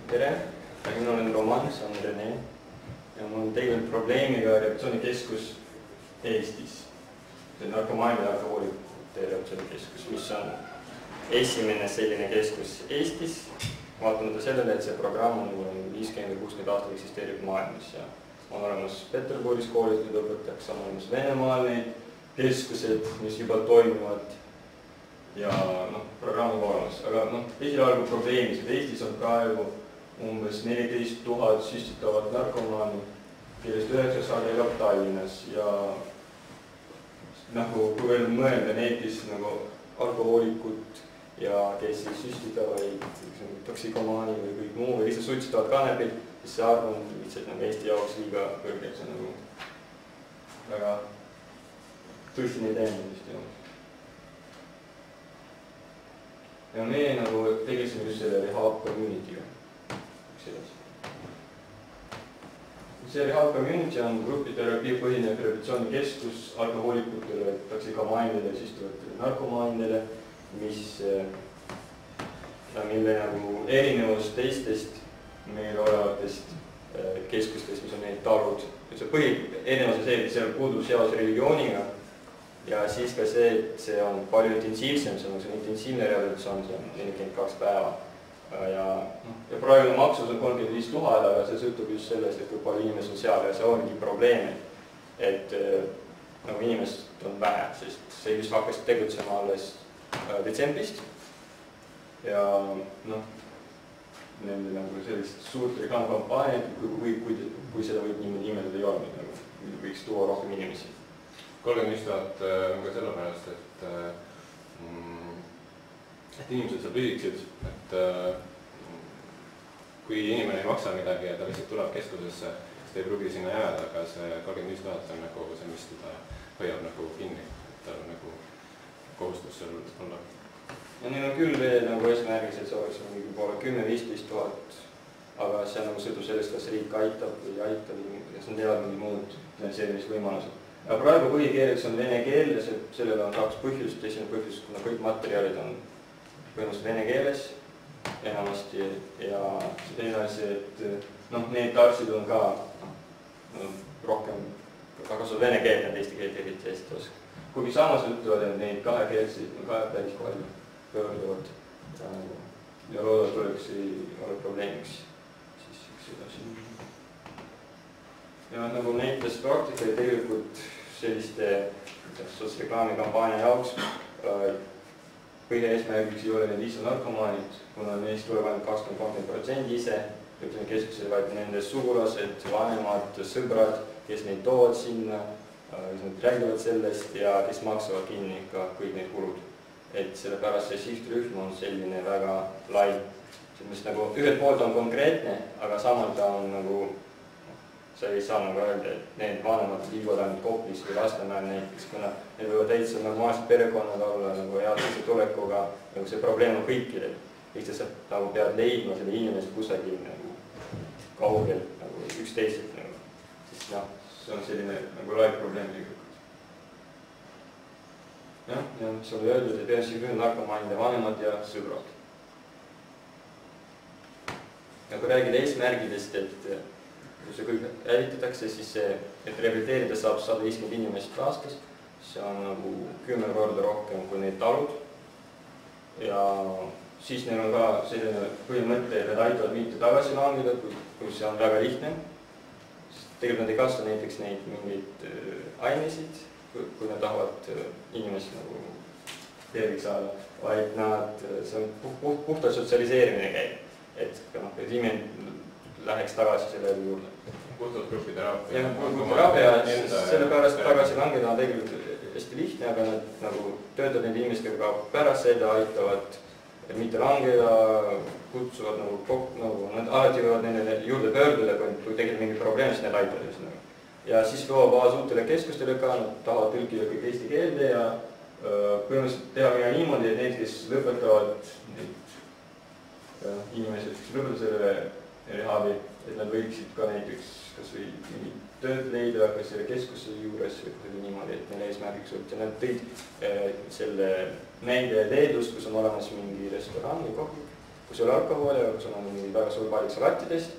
Tere, mina olen Roman, see on Rene ja mul on tegelikult probleemiga rehabilitatsioonikeskus Eestis. See on narkomaania ja alkohoolikute rehabilitatsioonikeskus, mis on esimene selline keskus Eestis, vaatamata sellele, et see programm on 50-60 aastat eksisteerib maailmas ja on olemas Peterburis koolis, mida õpetatakse, on olemas Venemaal neid keskused, mis juba toimivad ja programm on olemas. Aga esialgu probleemis, et Eestis on praegu umbes 14 000 süstitavat narkomaani, kellest 900 elab Tallinnas ja kui veel mõelda need, kes alkohoolikut ja kes süstitavaid toksikomaani või kõik muu või lihtsalt suitsitavad kanepit, siis see arv on lihtsalt Eesti jaoks liiga kõrge, see on väga tõsine teema vist ju. Ja me tegelesime just selle rehab community'ga. See rehab community on grupiterapiipõhine rehabilitatsioonikeskus alkohoolikutele, toksikomaanidele, süstivatele narkomaanidele, mille erinevus teistest meil olevatest keskustest, mis on neid talud. See põhierinevus on see, et seal puudub seos religiooniga ja siis ka see, et see on palju intensiivsem, see on intensiivne rehabilitatsioon, see on 42 päeva. Ja praegune maksus on 35 000, aga see sõltub just sellest, et kui palju inimesed on seal ja see ongi probleem, et inimesed on vähe, sest see just hakkas tegutsema alles detsembrist ja nende sellist suurt reklaamkampaaniat, kui seda võib niimoodi nimetada ei olnud, võiks tuua rohkem inimesi. 35 000 on ka sellepärast, et inimesed seal püsiksid, et kui inimene ei maksa midagi ja ta lihtsalt tuleb keskusesse, siis ta ei pruugi sinna jääda, aga see 35 000 on see, mis teda hoiab kinni, et tal on kohustus seal olla. Ja neil on küll veel eesmärgis, et see oleks 10-15 000, aga see sõltub sellest, kas riik aitab või ei aita või kas on teavad mingi muud finantseerimisvõimalused. Ja praegu põhikeeleks on vene keel ja sellel on kaks põhjust. Esimene põhjus, kuna kõik materjalid on põhimõtteliselt vene keeles enamasti ja teine asi, et need arstid on ka rohkem kasutavad vene keelt, nad eesti keelt eriti hästi oska. Kuigi samas ütlevad, et neid kahekeelseid on ka päris palju pöörduvad ja loodavad tuleks ei ole probleemiks siis üks edasi. Ja näitas praktika ja tegelikult selliste reklaamikampaania jaoks põhieesmärgiks ei ole need ise narkomaanid, kuna neist tuleb ainult 20-30% ise, keskusele vaid nende sugulased, vanemad, sõbrad, kes neid toovad sinna, kes nad räägivad sellest ja kes maksavad kinni ka kõik need kulud. Et sellepärast see sihtrühm on selline väga lai. Ühelt poolt on konkreetne, aga samal ta on sa ei saa öelda, et need vanemad liiguvad ainult Koplis või Lasnamäel näiteks, kuna need võivad täitsa normaalsed perekonnad olla hea sissetulekuga, see probleem on kõikidel. Lihtsalt sa pead leidma selle inimest kusagil kaugel üksteiselt. Siis see on selline lai probleem tegelikult. Ja mis oli öeldud, et ühes küll narkomaanide vanemad ja sõbrad. Ja kui räägida eesmärgidest, et kui see kõik hävitatakse, siis et rehabiliteerida saab 150 inimest aastas, see on 10 korda rohkem kui need talud. Ja siis neil on ka selline põhimõte, et nad aitavad mitte tagasi langeda, kui see on väga lihtne. Tegelikult nad ei kasuta näiteks neid mingeid ainesid, kui nad tahavad inimest terviks saada, vaid see on puhtalt sotsialiseerimine käib. Et inimene läheks tagasi selle juurde. Puhtalt grupiteraapia. Jah, grupiteraapia, sellepärast tagasi langeda on tegelikult hästi lihtne, aga nad töötavad nende inimestega ka pärast seda, aitavad mitte langeda, kutsuvad nad alati võivad nende juurde pöörduda, kui tegelikult mingi probleem, siis need aitavad. Ja siis loob baas uutele keskustele ka, nad tahavad tõlkida kõik eesti keelde ja põhimõtteliselt teha niimoodi, et need, kes lõpetavad inimesed, kes lõpetavad selle rehabi, et nad võiksid ka näiteks kas või mingi tööd leida, kas selle keskuse juures või niimoodi, et neil eesmärgiks olid. Ja nad tõid selle näide Leedust, kus on olemas mingi restoran või kohvik kus ei ole alkoholi, aga kus on mingi väga suur valik salatidest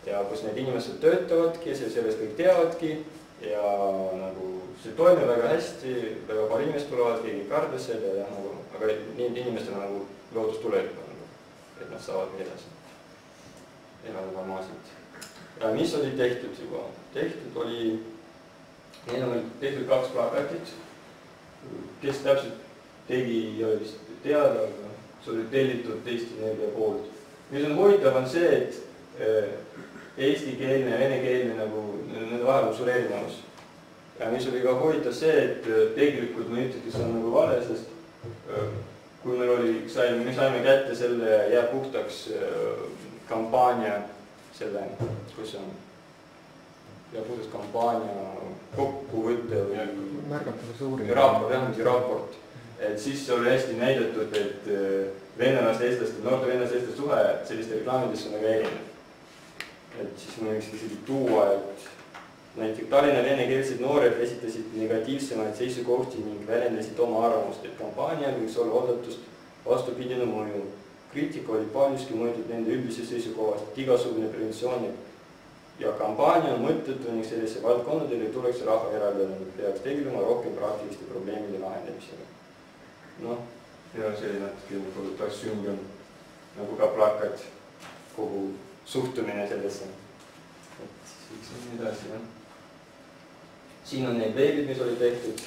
ja kus need inimesed töötavadki ja sellest kõik teavadki ja nagu see toimib väga hästi, väga palju inimesed tulevad, keegi kardas selle ja nagu, aga need inimestel on nagu lootus tulevik on, et nad saavad edasi elada normaalselt. Ja mis oli tehtud juba? Tehtud oli, neil on tehtud 2 plakatit, kes täpselt tegi ei ole vist teada, aga see oli tellitud Eesti Energia poolt. Mis on huvitav on see, et eestikeelne ja venekeelne nagu nende vahel on suur erinevus. Ja mis oli ka huvitav see, et tegelikult ma ütlesin, et see on nagu vale, sest kui meil oli, me saime kätte selle Jää puhtaks kampaania, selle, kus on Jää puhtaks kampaania kokkuvõtte või raport. Et siis oli hästi näidatud, et venelaste, eestlaste, noorte venelaste, eestlaste suhe selliste reklaamidesse on väga erinev. Et siis ma võiks isegi tuua, et näiteks Tallinna venekeelsed noored esitasid negatiivsemaid seisukohti ning väljendasid oma arvamust, et kampaania võiks olla oodatust vastupidine mõju. Kriitika oli paljuski mõeldud nende üldise seisukohast, et igasugune preventsioon ja kampaania on mõttetu ning sellesse valdkondadele tuleks rahva eraldada, peaks tegelema rohkem praktiliste probleemide lahendamisega. Noh, ja see natuke puudutas süngem, nagu ka plakat, kogu suhtumine sellesse. Et siis võiks edasi, jah. Siin on need veebid, mis oli tehtud,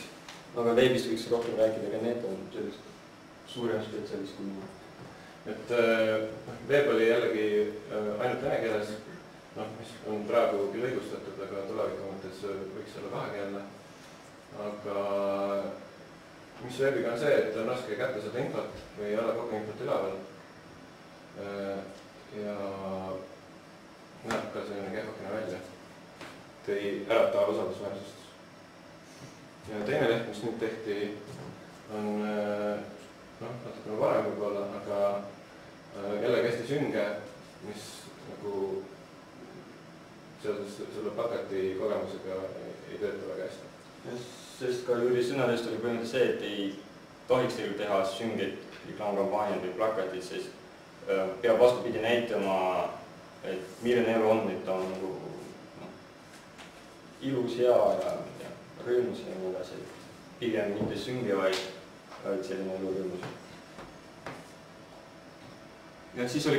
aga veebist võiks rohkem rääkida, aga need on sellist suurem spetsialist kui mina. Et veeb oli jällegi ainult vene keeles, mis on praegu küll õigustatud, aga tuleviku mõttes võiks olla kahekeelne. Aga mis veebiga on see, et on raske kätte saada infot või ei ole kogu infot üleval. Ja näeb ka selline kehvakene välja, et ei ärata usaldusväärsust. Ja teine leht, mis nüüd tehti, on natukene varem võib-olla, aga jällegi hästi sünge, mis nagu seoses selle plakati kogemusega ei tööta väga hästi. Sest ka Jüri sõnadest oli põhimõtteliselt see, et ei tohiks tegelikult teha süngeid reklaamkampaaniad või plakatid, sest peab vastupidi näitama, et milline elu on, et ta on nagu ilus, hea ja rõõmus ja nii edasi. Pigem mitte sünge, vaid selline elu rõõmus. Ja siis oli